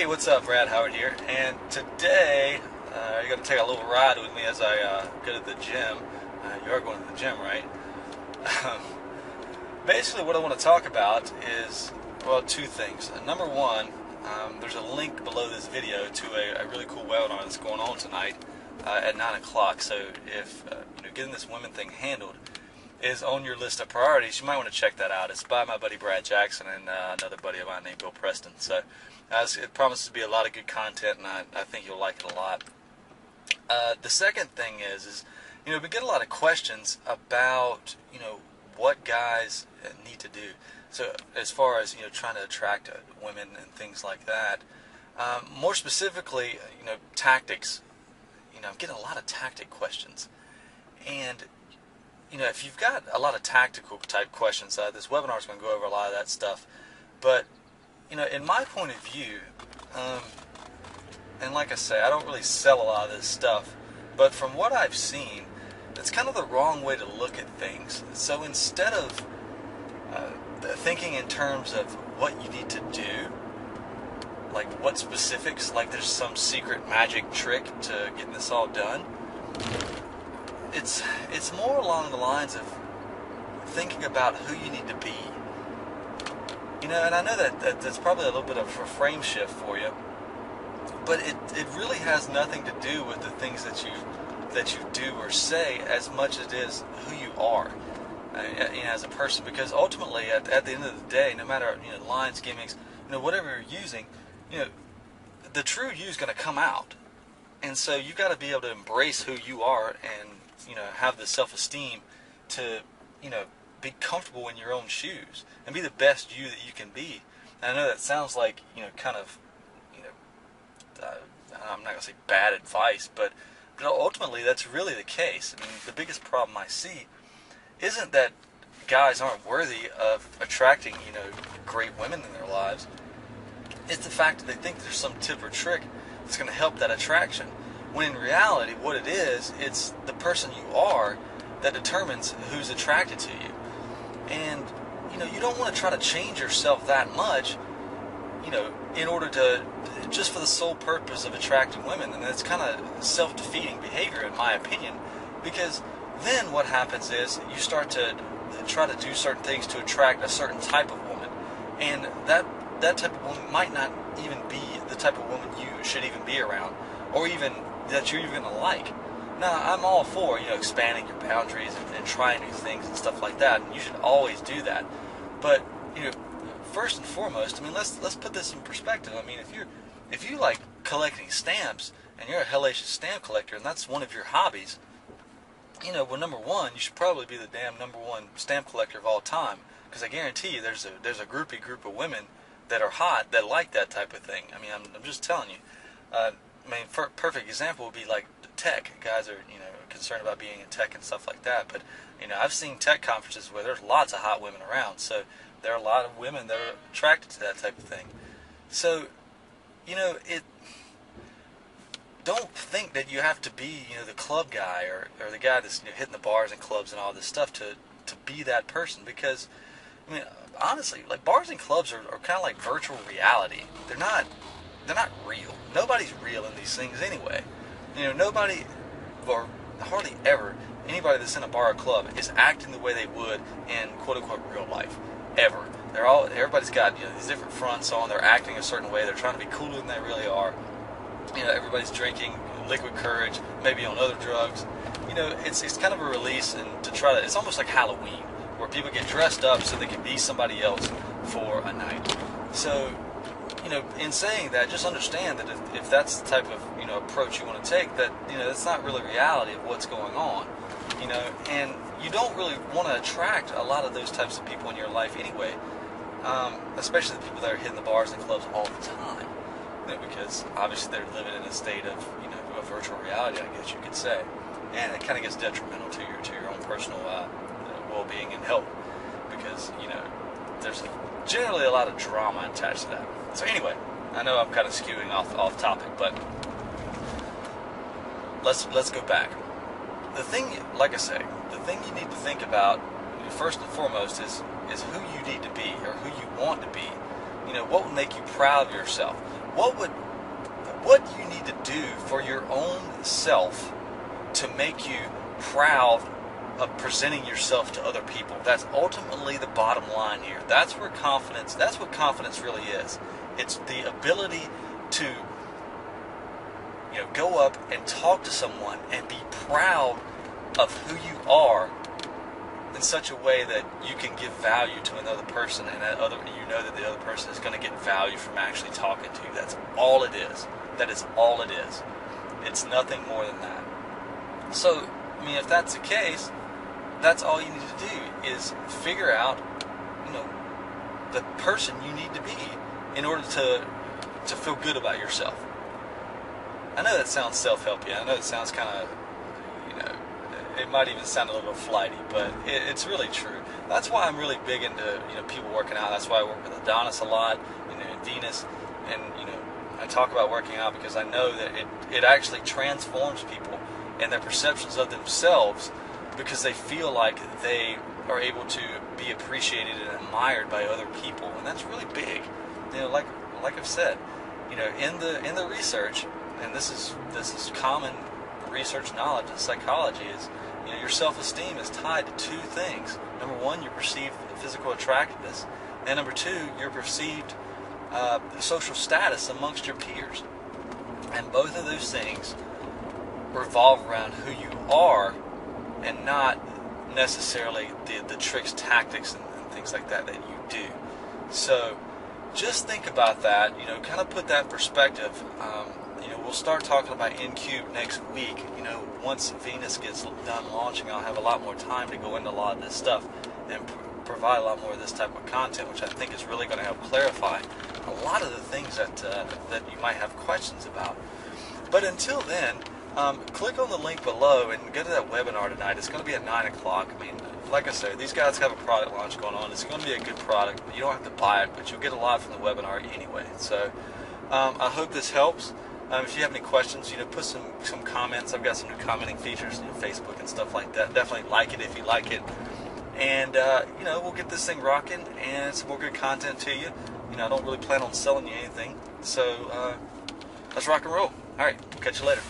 Hey, what's up? Brad Howard here, and today you're going to take a little ride with me as I go to the gym. You are going to the gym, right? Basically, what I want to talk about is, well, two things. Number one, there's a link below this video to a really cool webinar that's going on tonight at 9 o'clock. So if getting this women thing handled is on your list of priorities, you might want to check that out. It's by my buddy Brad Jackson and another buddy of mine named Bill Preston. So it promises to be a lot of good content, and I think you'll like it a lot. The second thing is we get a lot of questions about what guys need to do. So as far as trying to attract women and things like that, more specifically, tactics. I'm getting a lot of tactic questions, and if you've got a lot of tactical type questions, this webinar is going to go over a lot of that stuff. But in my point of view, and like I say, I don't really sell a lot of this stuff, but from what I've seen, it's kind of the wrong way to look at things. So instead of thinking in terms of what you need to do, like what specifics, like there's some secret magic trick to getting this all done, it's more along the lines of thinking about who you need to be. And I know that's probably a little bit of a frame shift for you, but it really has nothing to do with the things that you do or say as much as it is who you are as a person. Because ultimately, at the end of the day, no matter lines, gimmicks, whatever you're using, the true you is going to come out, and so you got to be able to embrace who you are and have the self-esteem to be comfortable in your own shoes and be the best you that you can be. And I know that sounds like kind of I'm not gonna say bad advice, but ultimately that's really the case. I mean, the biggest problem I see isn't that guys aren't worthy of attracting great women in their lives. It's the fact that they think there's some tip or trick that's going to help that attraction, when in reality what it is, it's the person you are that determines who's attracted to you. And you don't want to try to change yourself that much in order to, just for the sole purpose of attracting women. And it's kind of self-defeating behavior, in my opinion, because then what happens is you start to try to do certain things to attract a certain type of woman, and that type of woman might not even be the type of woman you should even be around, or even that you're even going to like. Now, I'm all for expanding your boundaries and trying new things and stuff like that, and you should always do that. But first and foremost, I mean, let's put this in perspective. I mean, if you like collecting stamps and you're a hellacious stamp collector and that's one of your hobbies, well, number one, you should probably be the damn number one stamp collector of all time, because I guarantee you there's a groupie group of women that are hot that like that type of thing. I mean, I'm just telling you. Perfect example would be like tech. Guys are concerned about being in tech and stuff like that, but I've seen tech conferences where there's lots of hot women around, so there are a lot of women that are attracted to that type of thing. So don't think that you have to be the club guy or the guy that's hitting the bars and clubs and all this stuff to be that person, because honestly, like, bars and clubs are kind of like virtual reality. They're not real. Nobody's real in these things anyway. Nobody, or hardly ever anybody that's in a bar or club is acting the way they would in quote unquote real life, ever. Everybody's got these different fronts on. They're acting a certain way. They're trying to be cooler than they really are. Everybody's drinking liquid courage, maybe on other drugs. It's kind of a release, and it's almost like Halloween, where people get dressed up so they can be somebody else for a night. So in saying that, just understand that if that's the type of approach you want to take, that that's not really reality of what's going on. And you don't really want to attract a lot of those types of people in your life anyway, especially the people that are hitting the bars and clubs all the time, because obviously they're living in a state of a virtual reality, I guess you could say, and it kind of gets detrimental to your own personal well-being and health, because there's generally a lot of drama attached to that. So anyway, I know I'm kind of skewing off topic, but let's go back. The thing, like I say, the thing you need to think about first and foremost is who you need to be, or who you want to be. What would make you proud of yourself? what you need to do for your own self to make you proud of presenting yourself to other people. That's ultimately the bottom line here. That's what confidence really is. It's the ability to go up and talk to someone and be proud of who you are in such a way that you can give value to another person, and that the other person is going to get value from actually talking to you. That's all it is. That is all it is. It's nothing more than that. So, if that's the case, that's all you need to do is figure out, the person you need to be in order to feel good about yourself. I know that sounds self-helpy. I know it sounds kind of, it might even sound a little flighty, but it's really true. That's why I'm really big into, people working out. That's why I work with Adonis a lot, and Venus, and, I talk about working out because I know that it actually transforms people and their perceptions of themselves, because they feel like they are able to be appreciated and admired by other people, and that's really big. Like I've said, in the research, and this is common research knowledge in psychology, is your self-esteem is tied to two things. Number one, your perceived physical attractiveness, and number two, your perceived social status amongst your peers. And both of those things revolve around who you are, and not necessarily the tricks, tactics, and things like that you do. So just think about that, kind of put that in perspective. We'll start talking about N-Cube next week. Once Venus gets done launching, I'll have a lot more time to go into a lot of this stuff and provide a lot more of this type of content, which I think is really going to help clarify a lot of the things that you might have questions about. But until then, click on the link below and go to that webinar tonight. It's going to be at 9 o'clock. Like I said, these guys have a product launch going on. It's going to be a good product. You don't have to buy it, but you'll get a lot from the webinar anyway. So I hope this helps. If you have any questions, put some comments. I've got some new commenting features in Facebook and stuff like that. Definitely like it if you like it. And, we'll get this thing rocking and some more good content to you. I don't really plan on selling you anything. So let's rock and roll. All right, catch you later.